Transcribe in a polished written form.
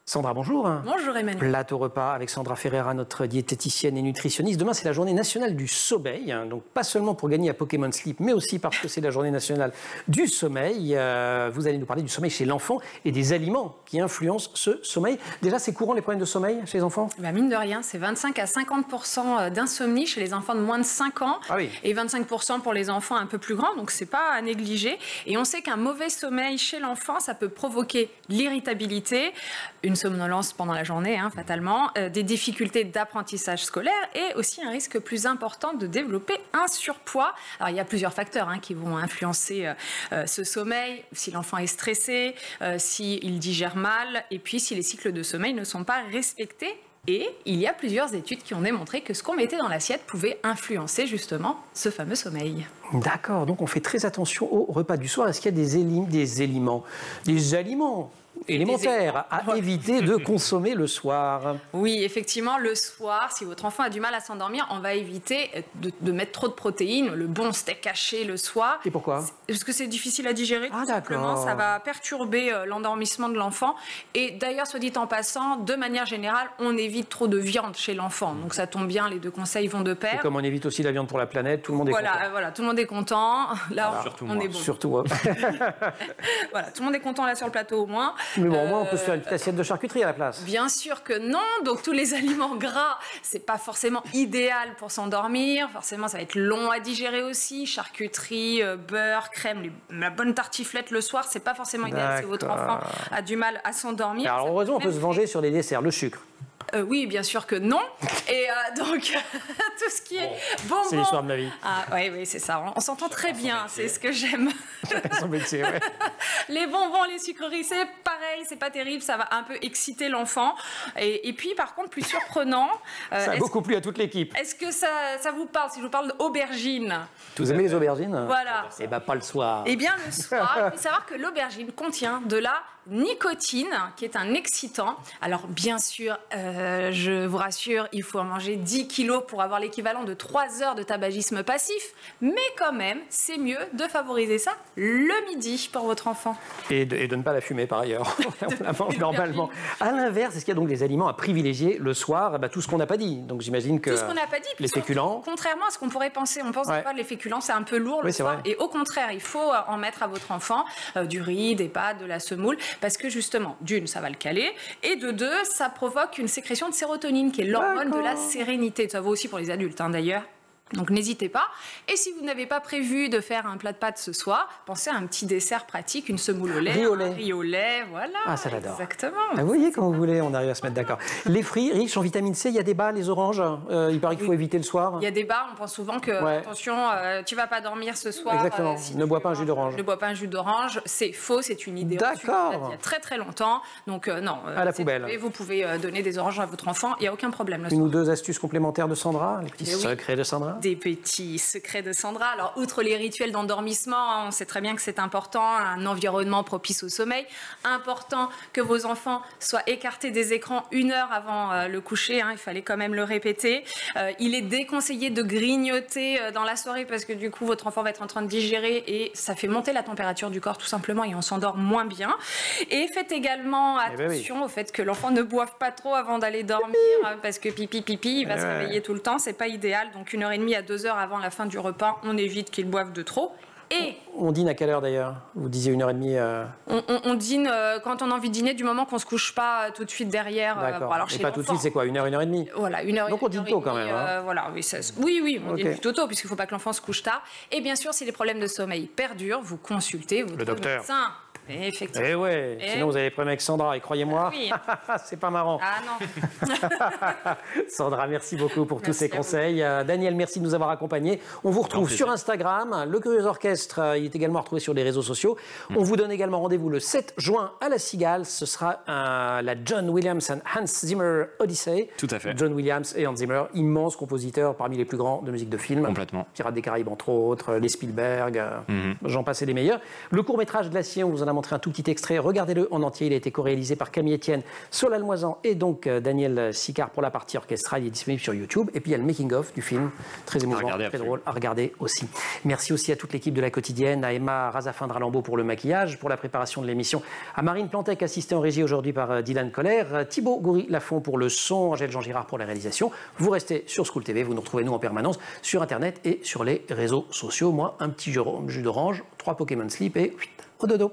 Sandra, bonjour. Bonjour Emmanuel. Plateau repas avec Sandra Ferreira, notre diététicienne et nutritionniste. Demain, c'est la journée nationale du sommeil. Donc, pas seulement pour gagner à Pokémon Sleep, mais aussi parce que c'est la journée nationale du sommeil. Vous allez nous parler du sommeil chez l'enfant et des aliments qui influencent ce sommeil. Déjà, c'est courant les problèmes de sommeil chez les enfants ? Mine de rien, c'est 25 à 50% d'insomnie chez les enfants de moins de 5 ans et 25% pour les enfants un peu plus grands. Donc, c'est pas à négliger. Et on sait qu'un mauvais sommeil chez l'enfant, ça peut provoquer l'irritabilité, une somnolence pendant la journée, fatalement, des difficultés d'apprentissage scolaire et aussi un risque plus important de développer un surpoids. Alors, il y a plusieurs facteurs qui vont influencer ce sommeil, si l'enfant est stressé, s'il digère mal et puis si les cycles de sommeil ne sont pas respectés. Et il y a plusieurs études qui ont démontré que ce qu'on mettait dans l'assiette pouvait influencer justement ce fameux sommeil. D'accord, donc on fait très attention au repas du soir. Est-ce qu'il y a des aliments élémentaires à éviter de consommer le soir? Oui, effectivement, le soir, si votre enfant a du mal à s'endormir, on va éviter de mettre trop de protéines, le bon steak haché le soir. Et pourquoi? Parce que c'est difficile à digérer, tout simplement. Ça va perturber l'endormissement de l'enfant. Et d'ailleurs, soit dit en passant, de manière générale, on évite trop de viande chez l'enfant. Donc ça tombe bien, les deux conseils vont de pair. Et comme on évite aussi la viande pour la planète, tout le monde est content. Voilà, tout le monde est content. Là, surtout on moi. est bon. Surtout moi. Voilà, tout le monde est content là sur le plateau au moins. Mais bon, au moins, on peut se faire une petite assiette de charcuterie à la place. Bien sûr que non. Donc, tous les aliments gras, c'est pas forcément idéal pour s'endormir. Forcément, ça va être long à digérer aussi. Charcuterie, beurre, crème, la bonne tartiflette le soir, c'est pas forcément idéal si votre enfant a du mal à s'endormir. Alors, heureusement, on peut se venger sur les desserts, le sucre. Oui, bien sûr que non. Et donc, tout ce qui est bonbons... C'est l'histoire de ma vie. Oui, c'est ça. On s'entend très bien, c'est ce que j'aime. Son métier, ouais. Les bonbons, les sucreries, c'est pareil, c'est pas terrible, ça va un peu exciter l'enfant. Et puis, par contre, plus surprenant... Ça a beaucoup plu à toute l'équipe. Est-ce que ça vous parle, si je vous parle d'aubergine? Vous aimez les aubergines? Voilà. Eh bien, pas le soir. Eh bien, le soir, il faut savoir que l'aubergine contient de la nicotine, qui est un excitant. Alors, bien sûr, je vous rassure, il faut en manger 10 kilos pour avoir l'équivalent de 3 heures de tabagisme passif. Mais quand même, c'est mieux de favoriser ça le midi pour votre enfant. Et de ne pas la fumer, par ailleurs. On la mange normalement. À l'inverse, est-ce qu'il y a donc des aliments à privilégier le soir? Tout ce qu'on n'a pas dit. Donc, j'imagine que tout ce qu'on n'a pas dit. Les féculents. Contrairement à ce qu'on pourrait penser, on pense pas les féculents, c'est un peu lourd le soir. Et au contraire, il faut en mettre à votre enfant du riz, des pâtes, de la semoule, parce que justement, d'une, ça va le caler, et de deux, ça provoque une sécrétion de sérotonine, qui est l'hormone de la sérénité. Ça vaut aussi pour les adultes, d'ailleurs. Donc n'hésitez pas. Et si vous n'avez pas prévu de faire un plat de pâtes ce soir, pensez à un petit dessert pratique, une semoule au lait, un riz au lait, voilà. Ah, ça j'adore. Exactement. Vous voyez, quand vous voulez, on arrive à se mettre d'accord. Les fruits riches en vitamine C, il y a des bas, les oranges, il paraît qu'il faut éviter le soir. Il y a des bas, on pense souvent que, attention, tu vas pas dormir ce soir. Exactement, ne bois pas un jus d'orange. Ne bois pas un jus d'orange, c'est faux, c'est une idée d'accord. Il y a très très longtemps, donc non. À la poubelle. Vous pouvez donner des oranges à votre enfant, il n'y a aucun problème. Une ou deux astuces complémentaires de Sandra, les petits secrets de Sandra. Des petits secret de Sandra. Alors, outre les rituels d'endormissement, on sait très bien que c'est important, un environnement propice au sommeil, important que vos enfants soient écartés des écrans 1 heure avant le coucher, il fallait quand même le répéter. Il est déconseillé de grignoter dans la soirée parce que du coup, votre enfant va être en train de digérer et ça fait monter la température du corps tout simplement et on s'endort moins bien. Et faites également attention au fait que l'enfant ne boive pas trop avant d'aller dormir parce que pipi, il va se réveiller tout le temps, c'est pas idéal. Donc 1h30 à 2 heures avant la fin du repas, on évite qu'ils boivent de trop. Et on dîne à quelle heure d'ailleurs? Vous disiez 1h30. On dîne quand on a envie de dîner, du moment qu'on ne se couche pas tout de suite derrière. D'accord. Alors, et pas tout de suite, c'est quoi? 1h, 1h30? Voilà, 1h. Donc on dîne tôt quand même. Voilà, oui, on dîne plutôt tôt, puisqu'il ne faut pas que l'enfant se couche tard. Et bien sûr, si les problèmes de sommeil perdurent, vous consultez votre médecin. Effectivement. Eh ouais, sinon vous avez des problèmes avec Sandra, et croyez-moi, c'est pas marrant. Ah non. Sandra, merci beaucoup pour tous ces conseils. Daniel, merci de nous avoir accompagnés. On vous retrouve sur Instagram. Le Curieux Orchestre, il est également retrouvé sur les réseaux sociaux. On vous donne également rendez-vous le 7 juin à la Cigale. Ce sera la John Williams and Hans Zimmer Odyssey. Tout à fait. John Williams et Hans Zimmer, immenses compositeurs parmi les plus grands de musique de film. Complètement. Pirates des Caraïbes entre autres, les Spielberg, j'en passe et des meilleurs. Le court-métrage Glacier, on vous en a montrer un tout petit extrait. Regardez-le en entier. Il a été co-réalisé par Camille Etienne, Solal Moisan et donc Daniel Sicard pour la partie orchestrale. Il est disponible sur YouTube. Et puis il y a le making-of du film, très émouvant, très drôle à regarder aussi. Merci aussi à toute l'équipe de La Quotidienne, à Emma Razafin-Dralambeau pour le maquillage, pour la préparation de l'émission, à Marine Plantec, assistée en régie aujourd'hui par Dylan Coller, Thibaut Goury-Lafont pour le son, Angèle Jean-Girard pour la réalisation. Vous restez sur School TV, vous nous retrouvez nous en permanence sur Internet et sur les réseaux sociaux. Moi, un petit jus d'orange, 3 Pokémon Sleep et au dodo.